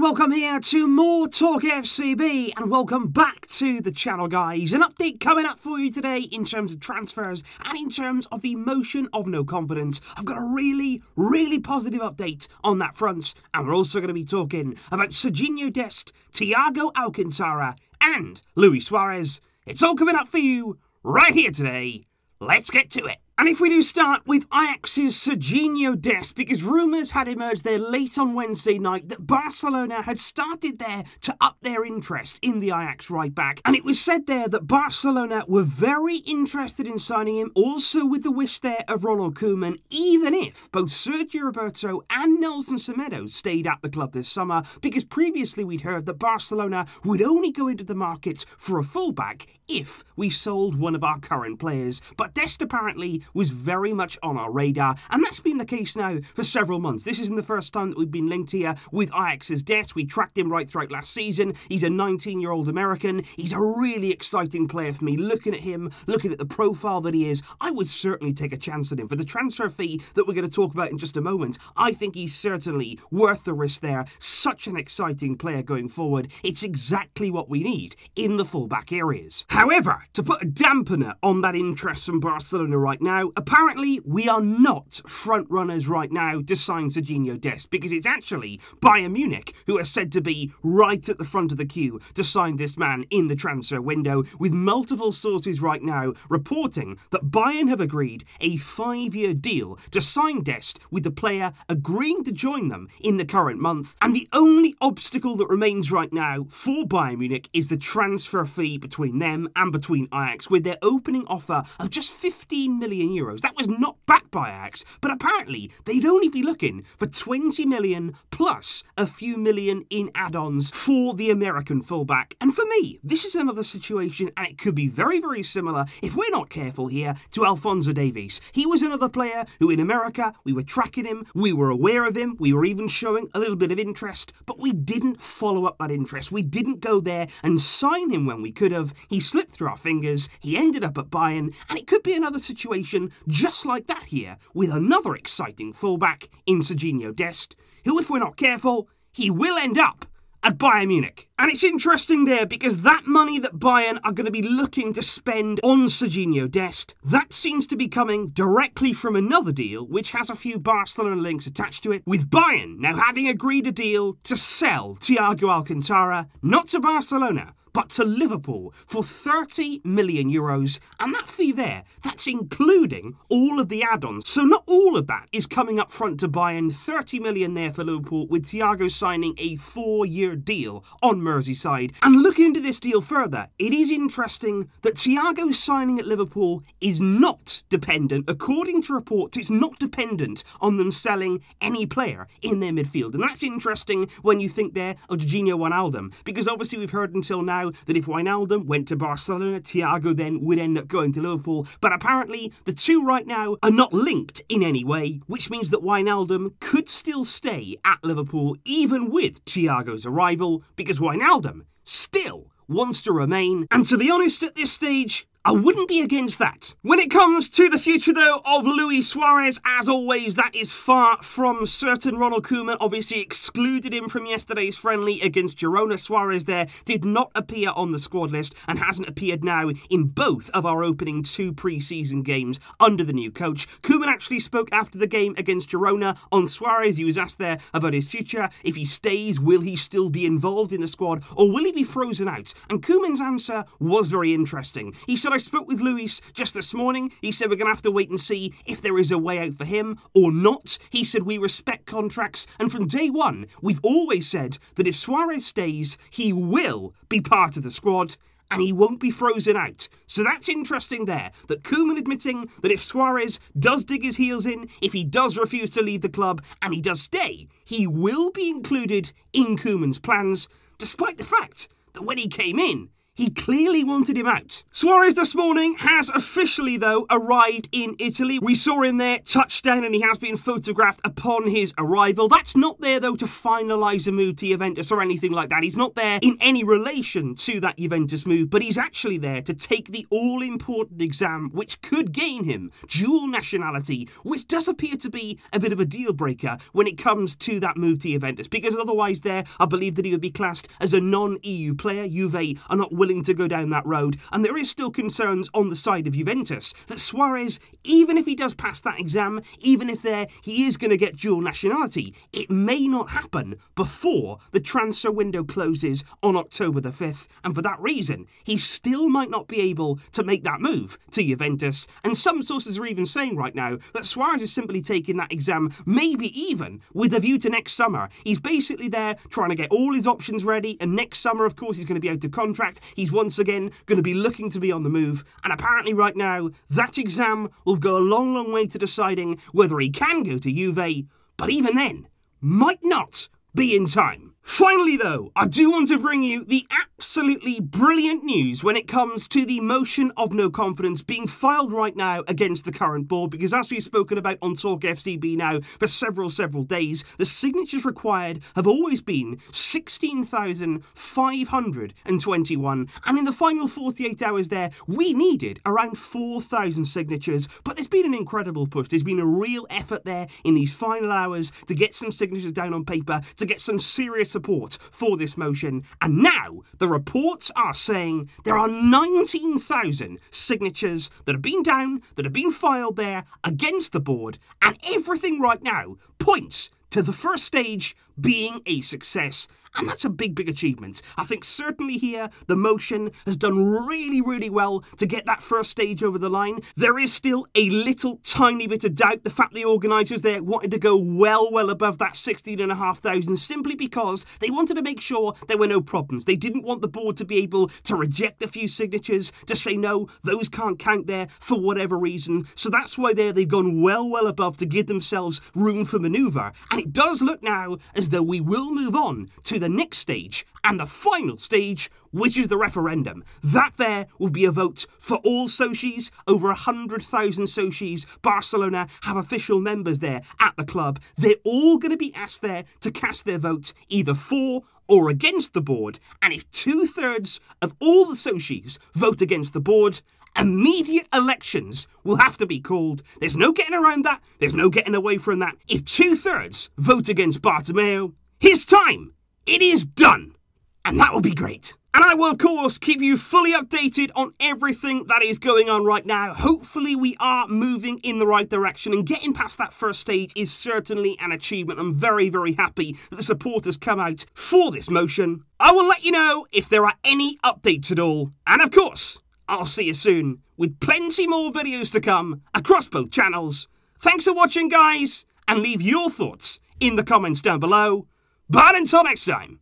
welcome here to MoreTalkFCB, and welcome back to the channel, guys. An update coming up for you today in terms of transfers and in terms of the motion of no confidence. I've got a really positive update on that front, and we're also going to be talking about Sergino Dest, Thiago Alcantara, and Luis Suarez. It's all coming up for you right here today. Let's get to it. And if we do start with Ajax's Sergino Dest, because rumours had emerged there late on Wednesday night that Barcelona had started there to up their interest in the Ajax right back. And it was said there that Barcelona were very interested in signing him, also with the wish there of Ronald Koeman, even if both Sergio Roberto and Nelson Semedo stayed at the club this summer, because previously we'd heard that Barcelona would only go into the market for a fullback if we sold one of our current players. But Dest apparently was very much on our radar, and that's been the case now for several months. This isn't the first time that we've been linked here with Ajax's Dest. We tracked him right throughout last season. He's a 19-year-old American. He's a really exciting player for me. Looking at him, looking at the profile that he is, I would certainly take a chance at him. For the transfer fee that we're going to talk about in just a moment, I think he's certainly worth the risk there. Such an exciting player going forward. It's exactly what we need in the fullback areas. However, to put a dampener on that interest from Barcelona right now, apparently we are not front runners right now to sign Sergino Dest, because it's actually Bayern Munich who are said to be right at the front of the queue to sign this man in the transfer window, with multiple sources right now reporting that Bayern have agreed a 5-year deal to sign Dest, with the player agreeing to join them in the current month. And the only obstacle that remains right now for Bayern Munich is the transfer fee between them and between Ajax, with their opening offer of just 15 million euros. That was not backed by Ajax, but apparently they'd only be looking for 20 million plus a few million in add-ons for the American fullback. And for me, this is another situation, and it could be very similar, if we're not careful here, to Alphonso Davies. He was another player who in America, we were tracking him, we were aware of him, we were even showing a little bit of interest, but we didn't follow up that interest. We didn't go there and sign him when we could have. He slipped through our fingers, he ended up at Bayern, and it could be another situation just like that here, with another exciting fullback in Sergino Dest, who, if we're not careful, he will end up at Bayern Munich. And it's interesting there, because that money that Bayern are going to be looking to spend on Sergino Dest, that seems to be coming directly from another deal which has a few Barcelona links attached to it, with Bayern now having agreed a deal to sell Thiago Alcantara, not to Barcelona, but to Liverpool for 30 million euros, and that fee there, that's including all of the add-ons. So not all of that is coming up front to Bayern. 30 million there for Liverpool, with Thiago signing a 4-year deal on Merseyside. And looking into this deal further, it is interesting that Thiago signing at Liverpool is not dependent, according to reports, it's not dependent on them selling any player in their midfield. And that's interesting when you think there of Gino Wijnaldum, because obviously we've heard until now that if Wijnaldum went to Barcelona, Thiago then would end up going to Liverpool. But apparently the two right now are not linked in any way, which means that Wijnaldum could still stay at Liverpool even with Thiago's arrival, because Wijnaldum still wants to remain. And to be honest, at this stage, I wouldn't be against that. When it comes to the future, though, of Luis Suarez, as always, that is far from certain. Ronald Koeman obviously excluded him from yesterday's friendly against Girona. Suarez there did not appear on the squad list and hasn't appeared now in both of our opening 2 pre-season games under the new coach. Koeman actually spoke after the game against Girona on Suarez. He was asked there about his future. If he stays, will he still be involved in the squad, or will he be frozen out? And Koeman's answer was very interesting. He said, I spoke with Luis just this morning. He said we're going to have to wait and see if there is a way out for him or not. He said we respect contracts, and from day one, we've always said that if Suarez stays, he will be part of the squad and he won't be frozen out. So that's interesting there, that Koeman admitting that if Suarez does dig his heels in, if he does refuse to leave the club and he does stay, he will be included in Koeman's plans, despite the fact that when he came in, He clearly wanted him out. Suarez this morning has officially, though, arrived in Italy. We saw him there, touchdown, and he has been photographed upon his arrival. That's not there, though, to finalise a move to Juventus or anything like that. He's not there in any relation to that Juventus move, but he's actually there to take the all-important exam, which could gain him dual nationality, which does appear to be a bit of a deal-breaker when it comes to that move to Juventus, because otherwise there, I believe that he would be classed as a non-EU player. Juve are not willing to go down that road, and there is still concerns on the side of Juventus that Suarez, even if he does pass that exam, even if he is going to get dual nationality, it may not happen before the transfer window closes on October the 5th, and for that reason, he still might not be able to make that move to Juventus, and some sources are even saying right now that Suarez is simply taking that exam, maybe even with a view to next summer. He's basically there trying to get all his options ready, and next summer, of course, he's going to be out of contract. He's once again going to be looking to be on the move, and apparently right now, that exam will go a long, long way to deciding whether he can go to Juve, but even then, might not be in time. Finally, though, I do want to bring you the absolutely brilliant news when it comes to the motion of no confidence being filed right now against the current board, because as we've spoken about on TalkFCB now for several days, the signatures required have always been 16,521, and in the final 48 hours there, we needed around 4,000 signatures, but there's been an incredible push. There's been a real effort there in these final hours to get some signatures down on paper, to get some serious support for this motion, and now the reports are saying there are 19,000 signatures that have been down, that have been filed there against the board, and everything right now points to the first stage being a success. And that's a big achievement. I think certainly here, the motion has done really well to get that first stage over the line. There is still a little tiny bit of doubt. The fact the organisers there wanted to go well above that 16,500 simply because they wanted to make sure there were no problems. They didn't want the board to be able to reject a few signatures, to say no, those can't count there for whatever reason. So that's why they've gone well above to give themselves room for manoeuvre. And it does look now as though we will move on to the next stage and the final stage, which is the referendum. That there will be a vote for all socios, over 100,000 socios. Barcelona have official members there at the club. They're all going to be asked there to cast their vote either for or against the board, and if 2/3 of all the socios vote against the board, immediate elections will have to be called. There's no getting around that. There's no getting away from that. If 2/3 vote against Bartomeu, his time, it is done. And that will be great. And I will, of course, keep you fully updated on everything that is going on right now. Hopefully we are moving in the right direction, and getting past that first stage is certainly an achievement. I'm very happy that the support has come out for this motion. I will let you know if there are any updates at all. And of course, I'll see you soon with plenty more videos to come across both channels. Thanks for watching, guys, and leave your thoughts in the comments down below. But until next time,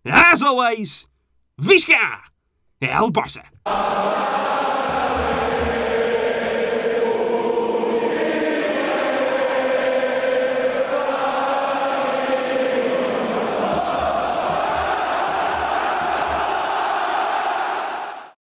as always, Visca el Barça!